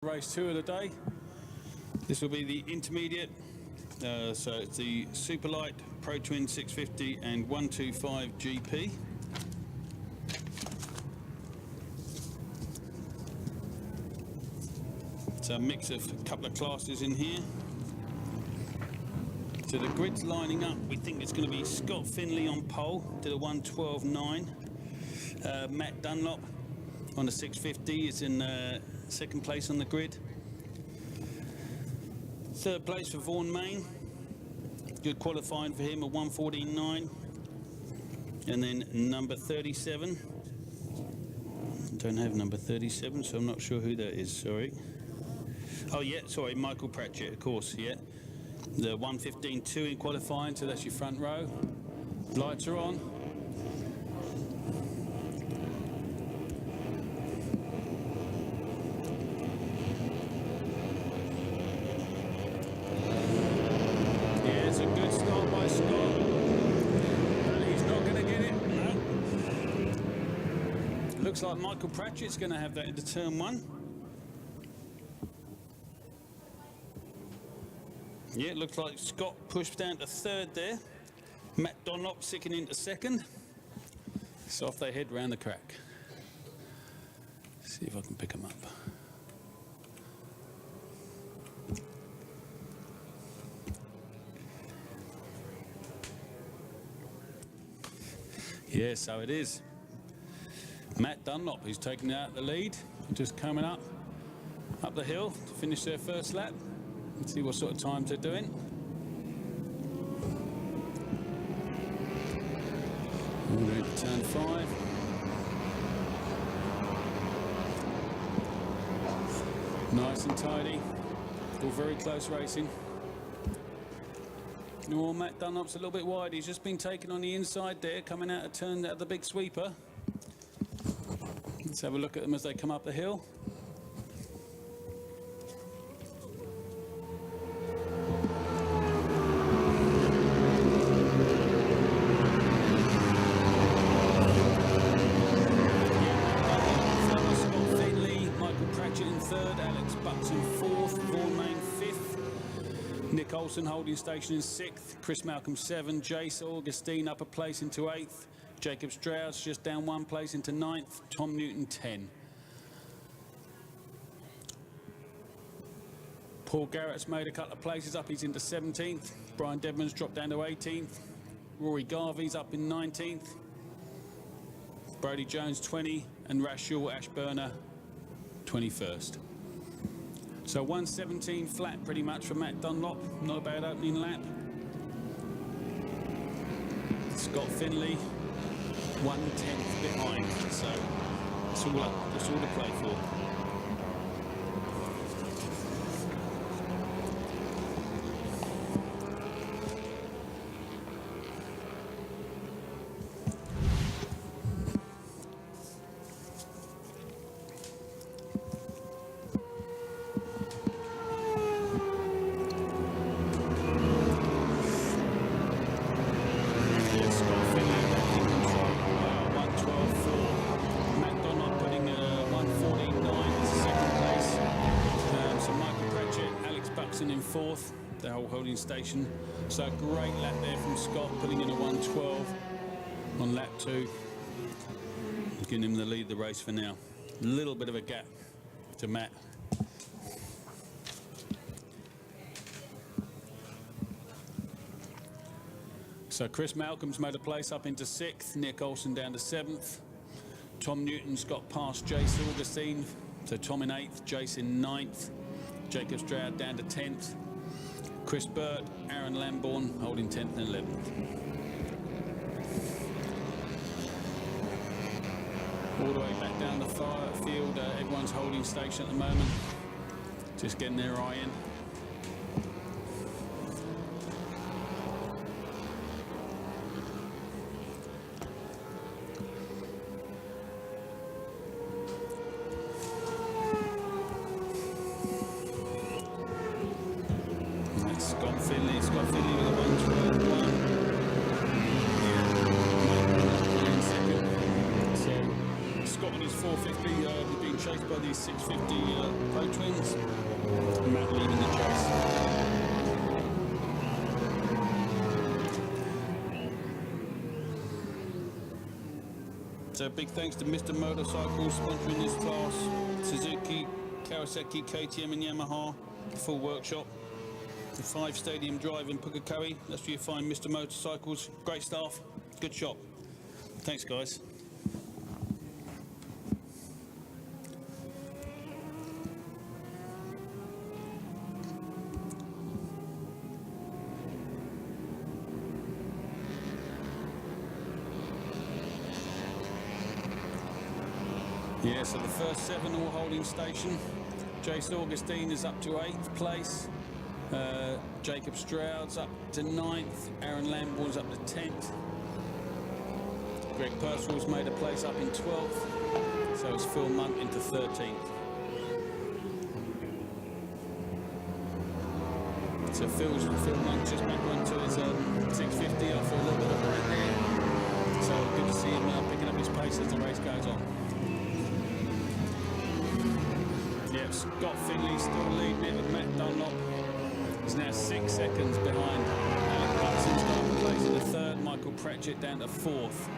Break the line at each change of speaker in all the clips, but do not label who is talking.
Race 2 of the day. This will be the intermediate. So it's the Superlight Pro Twin 650 and 125 GP. It's a mix of a couple of classes in here. So the grid's lining up. We think it's going to be Scott Finley on pole to the 112.9. Matt Dunlop on the 650 is in second place on the grid. Third place for Vaughan Main. Good qualifying for him, a 114.9. And then number 37. Don't have number 37, so I'm not sure who that is, sorry. Oh yeah, sorry, Michael Pratchett, of course, yeah. The 115.2 in qualifying, so that's your front row. Lights are on. Yeah, it's a good start by Scott. But he's not going to get it, no. Looks like Michael Pratchett's going to have that into turn 1. Yeah, it looks like Scott pushed down to third there. Matt Dunlop sticking into second. So off they head round the crack. See if I can pick them up. Yeah, so it is. Matt Dunlop, who's taking out the lead, just coming up the hill to finish their first lap. Let's see what sort of times they're doing. We're into turn 5. Nice and tidy. All very close racing. Oh, Matt Dunlop's a little bit wide. He's just been taken on the inside there, coming out of turn at the big sweeper. Let's have a look at them as they come up the hill. Nick Olsen holding station in 6th, Chris Malcolm 7th, Jace Augustine up a place into 8th, Jacob Strauss just down 1 place into 9th, Tom Newton 10. Paul Garrett's made a couple of places up, he's into 17th, Brian Devman's dropped down to 18th, Rory Garvey's up in 19th, Brody Jones 20, and Rashul Ashburner 21st. So 117 flat pretty much for Matt Dunlop, not a bad opening lap. Scott Finley 1/10 behind, so it's all up, it's all to play for. In 4th, the whole holding station. So a great lap there from Scott, putting in a 112 on lap 2, giving him the lead of the race for now. A little bit of a gap to Matt. So Chris Malcolm's made a place up into 6th, Nick Olsen down to 7th. Tom Newton's got past Jace Augustine, so Tom in 8th, Jace in 9th. Jacob Stroud down to 10th. Chris Burt, Aaron Lambourne holding 10th and 11th. All the way back down the field, everyone's holding station at the moment. Just getting their eye in. Scott Finley with a 112.1. In second. So Scott on his 450 was being chased by these 650 Pro Twins. So big thanks to Mr. Motorcycles sponsoring this class. Suzuki, Kawasaki, KTM and Yamaha, full workshop. The 5 Stadium Drive in Pukekohe. That's where you find Mr. Motorcycles. Great staff, good shop. Thanks guys. Yeah, so the first 7 all holding station. Jace Augustine is up to 8th place. Jacob Stroud's up to 9th. Aaron Lambourne's up to 10th. Greg Purcell's made a place up in 12th. So it's Phil Monk into 13th. So Phil Monk just back onto his 650 after a little bit of break there. So good to see him picking up his pace as the race goes on. Yep, Scott Finley still leading it with Matt Dunlop. He's now 6 seconds behind. Alec Buxton's got a place in the 3rd. Michael Pratchett down to 4th.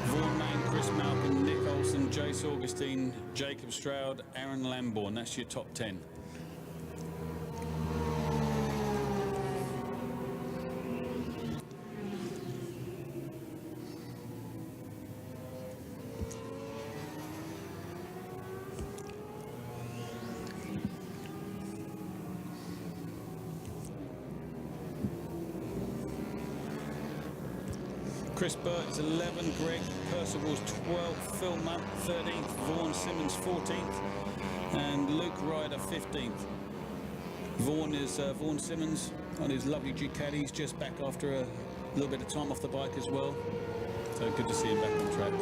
Vaughan Main, Chris Malcolm, Nick Olsen, Jace Augustine, Jacob Stroud, Aaron Lambourne. That's your top 10. Chris Burt is 11th, Greg Percival's 12th, Phil Munt 13th, Vaughan Simmons 14th, and Luke Ryder 15th. Vaughan Simmons on his lovely Ducatis, just back after a little bit of time off the bike as well. So good to see him back on track.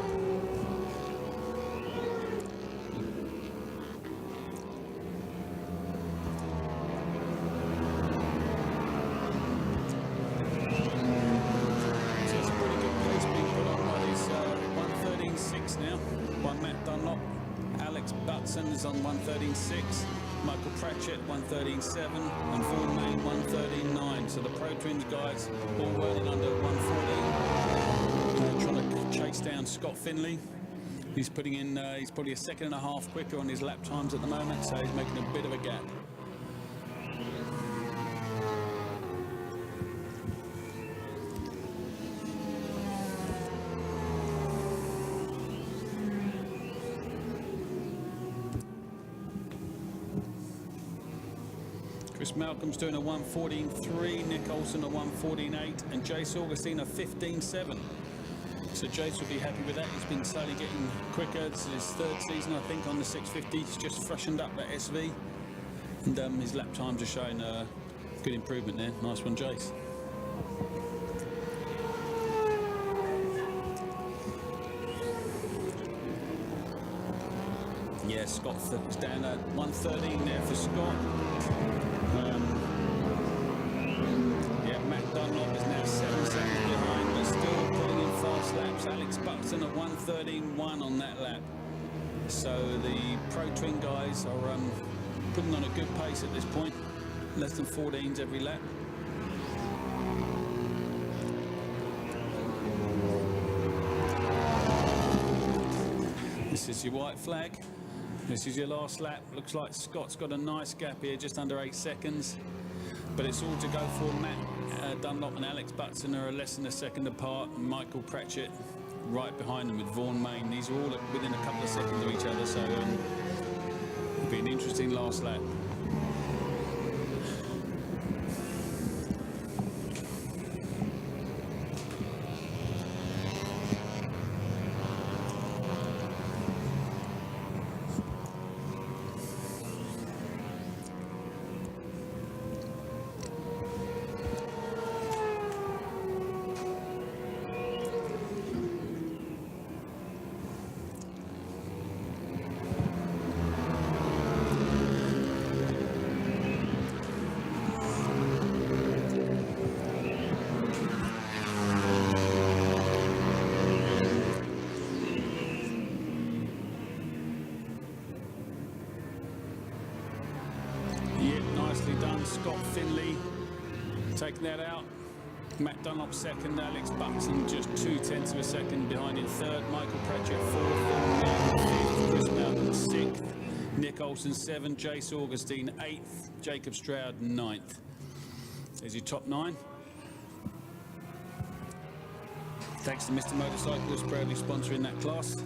Is on 113.6, Michael Pratchett 113.7, and Vaughan Main 113.9. So the Pro Twins guys all running under 114. Trying to chase down Scott Finley. He's putting in, he's probably a 1.5 seconds quicker on his lap times at the moment, so he's making a bit of a gap. Chris Malcolm's doing a 114.3, Nick Olsen a 114.8, and Jace Augustine a 15.7. So Jace will be happy with that. He's been slowly getting quicker. This is his 3rd season, I think, on the 650. He's just freshened up at SV, and his lap times are showing good improvement there. Nice one, Jace. Yeah, Scott is down at 113 there for Scott. Yeah, Matt Dunlop is now 7 seconds behind, but still putting in fast laps. Alex Buxton at 113.1 on that lap. So the Pro Twin guys are putting on a good pace at this point. Less than 14s every lap. This is your white flag. This is your last lap. Looks like Scott's got a nice gap here, just under 8 seconds. But it's all to go for. Matt Dunlop and Alex Buxton are less than a second apart. Michael Pratchett right behind them with Vaughan Main. These are all within a couple of seconds of each other, so it'll be an interesting last lap. Nicely done, Scott Finley taking that out. Matt Dunlop second, Alex Buxton just 0.2 of a second behind in third, Michael Pratchett fourth, fifth, Chris Melton sixth, Nick Olsen seventh, Jace Augustine eighth, Jacob Stroud ninth. There's your top 9. Thanks to Mr. Motorcyclist, proudly sponsoring that class.